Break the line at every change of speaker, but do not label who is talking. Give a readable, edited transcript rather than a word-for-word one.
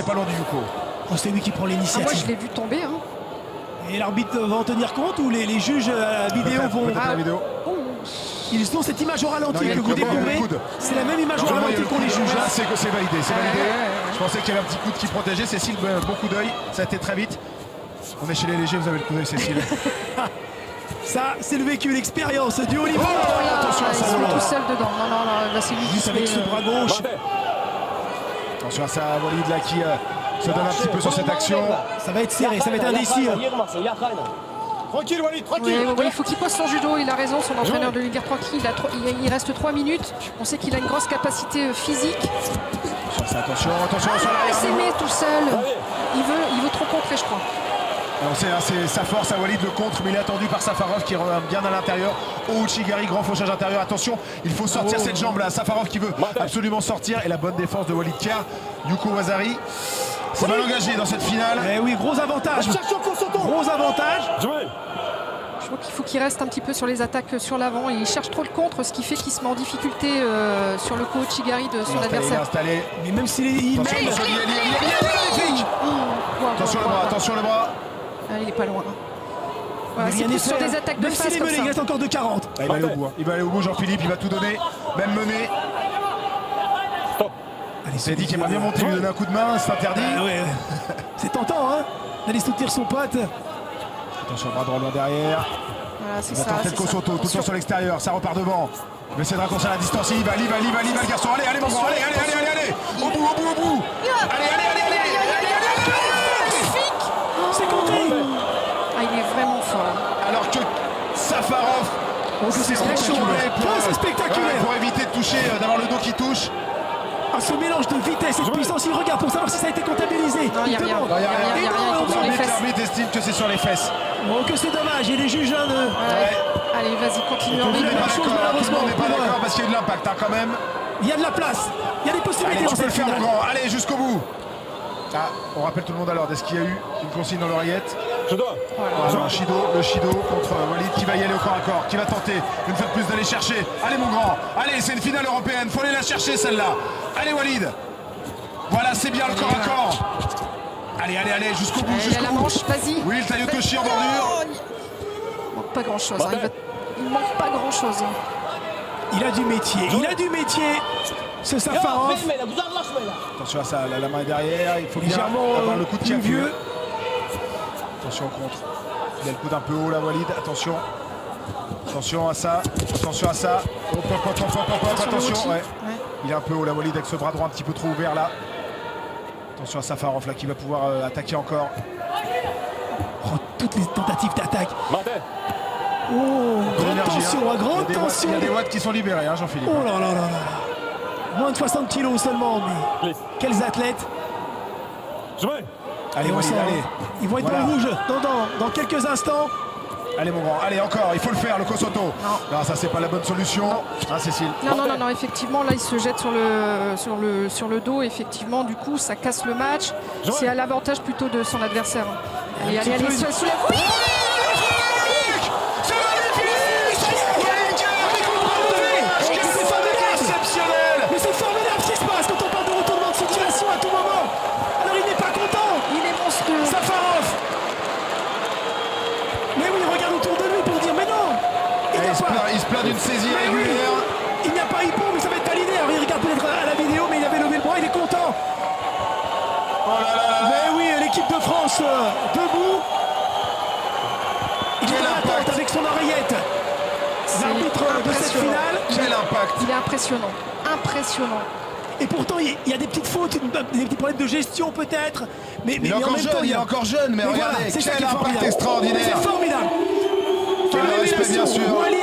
c'est pas loin du Yuko.
Oh, c'est lui qui prend
Moi,
l'initiative.
je l'ai vu tomber. Hein.
Et l'arbitre va en tenir compte ou les juges vidéo vont...
Peut-être la vidéo.
Ils ont cette image au
Non,
ralenti
il y a
que
le
vous
coude, il y a le
découvrez.
coude.
C'est la même image au
Normalement, il y a
ralenti
le
qu'on
coude.
les juge.
Là, c'est validé, c'est validé.
Ouais.
Je pensais qu'il y avait un petit coude qui protégeait. Cécile, bon coup d'œil. Ça a été très vite. On est chez les légers, vous avez le coup d'œil, Cécile.
Ça, c'est le vécu, l'expérience du haut niveau.
Attention à
Ils
ça.
sont tout seuls dedans. Non, là, c'est lui qui
Juste
se
avec
fait,
ce bras gauche.
Attention à ça, Walid là qui se donne un petit peu sur cette action.
Ça va être serré, ça va être indécis.
Tranquille, Walid, tranquille.
Ouais, il faut qu'il pose son judo, il a raison, son entraîneur de lui dire tranquille, il reste 3 minutes, on sait qu'il a une grosse capacité physique.
Attention sur
Ah, il
l'arrière.
s'est mis tout seul, il veut trop contrer je crois.
Alors, c'est sa force à Walid le contre, mais il est attendu par Safarov qui revient bien à l'intérieur. Ouchigari, grand fauchage intérieur. Attention, il faut sortir cette jambe là. Safarov qui veut absolument sortir. Et la bonne défense de Walid Kerr. Yuko Wazari. C'est mal engagé dans cette finale.
Eh oui, gros avantage. Gros avantage.
Je crois qu'il faut qu'il reste un petit peu sur les attaques sur l'avant. Il cherche trop le contre, ce qui fait qu'il se met en difficulté sur le coup Ouchigari de son
Il est
adversaire.
installé.
Mais même s'il est...
Attention, magnifique. Attention le bras, attention le bras.
Ah, il est pas loin. Voilà,
Mais
c'est
rien
plus
n'est
sur
fait,
des
hein.
attaques de
Même s'il
face
est
comme
mené, il
ça.
reste encore de 40.
Ah, il va aller au bout. Il va aller au bout, Jean-Philippe. Il va tout donner. Même mener.
Allez,
C'est dit qu'il aimerait bien monter, lui donner un coup de main. C'est interdit.
Ah ouais. C'est tentant, hein, d'aller soutenir son pote.
Attention, bras droit loin derrière.
Voilà, c'est
Il va
ça.
tenter le Kosoto, tout le temps sur l'extérieur. Ça repart devant. Il va essayer de raccourcir la distance. Il va le garçon. Allez, mon grand. Allez. Au bout. Allez.
Magnifique.
C'est compté.
Ah, il est vraiment fort.
Alors que Safarov s'est retourné
c'est spectaculaire.
pour éviter de toucher, d'avoir le dos qui touche.
Ah, ce mélange de vitesse et de puissance, il regarde pour savoir si ça a été comptabilisé.
Non, il y a rien.
demande.
Non, il y a rien.
Il y a rien, il tombe sur les fesses.
L'arbitre estime que c'est sur les fesses.
Oh, que c'est dommage, et les juges jeunes.
Ouais. Allez, vas-y, continue.
Tout le monde
la
n'est
même
pas
chose,
d'accord.
malheureusement,
Tout le monde n'est pas
pour moi.
d'accord parce qu'il y a eu de l'impact quand même.
Il y a de la place, il y a des possibilités
Allez,
dans
tu peux le
cette
faire, mon
finale.
grand. Allez, jusqu'au bout. Ah, on rappelle tout le monde alors, est-ce qu'il y a eu une consigne dans l'oreillette? Le Shido contre Walid qui va y aller au corps à corps, qui va tenter une fois de plus d'aller chercher. Allez mon grand, allez, c'est une finale européenne, faut aller la chercher celle-là. Allez Walid. Voilà, c'est bien le corps à corps. Allez, jusqu'au bout,
Il a la manche, vas-y.
Oui, le Tayotoshi en bordure.
Il manque pas grand-chose. Hein. Il manque pas grand-chose.
Il a du métier, ce Safarov.
Attention à ça, la main est derrière, il faut bien
Légèrement
avoir le coup de
plus
pied
vieux.
Attention au contre. Il a le coude un peu haut là, Walid, attention. Attention à ça. Hop, attention. Ouais. Il est un peu haut là, Walid, avec ce bras droit un petit peu trop ouvert là. Attention à Safarov là qui va pouvoir attaquer encore.
Oh, toutes les tentatives d'attaque. Oh,
De
grande
l'énergie,
tension,
hein.
grande
Il y a des watts-
tension.
Il y a des watts qui sont libérés, hein, Jean-Philippe.
Oh là là. Moins de 60 kilos seulement, mais quels athlètes.
Allez,
Et on
Walid,
sent,
allez.
ils vont être
Voilà.
dans le rouge dans quelques instants.
Allez mon grand, allez encore, il faut le faire le Kosoto. Non, ça c'est pas la bonne solution. Hein, Cécile.
Non, effectivement, là, il se jette sur le dos. Effectivement, du coup, ça casse le match. C'est à l'avantage plutôt de son adversaire. Allez, soulève. Oui.
Mais c'est formidable ce qui se passe quand on parle de retournement de situation à tout moment. Alors il n'est pas content.
Il est monstrueux.
Safarov. Mais oui, il regarde autour de lui pour dire mais non.
Il se plaint d'une saisie
Mais oui.
régulière.
Il n'y a pas Hippo, mais ça va être validé. Alors il regarde peut-être à la vidéo, mais il avait levé le bras, il est content. Mais oui, l'équipe de France debout. Il est dans l'attente avec son oreillette. L'arbitre de cette finale.
Quel impact.
Il est impressionnant.
Et pourtant, il y a des petites fautes, des petits problèmes de gestion peut-être. Mais
Il est
en
encore
même temps,
jeune, il est encore jeune, mais
voilà,
regardez,
c'est ça
quel
qui est
impact
formidable.
extraordinaire.
C'est formidable.
Quel respect, bien sûr.
Walid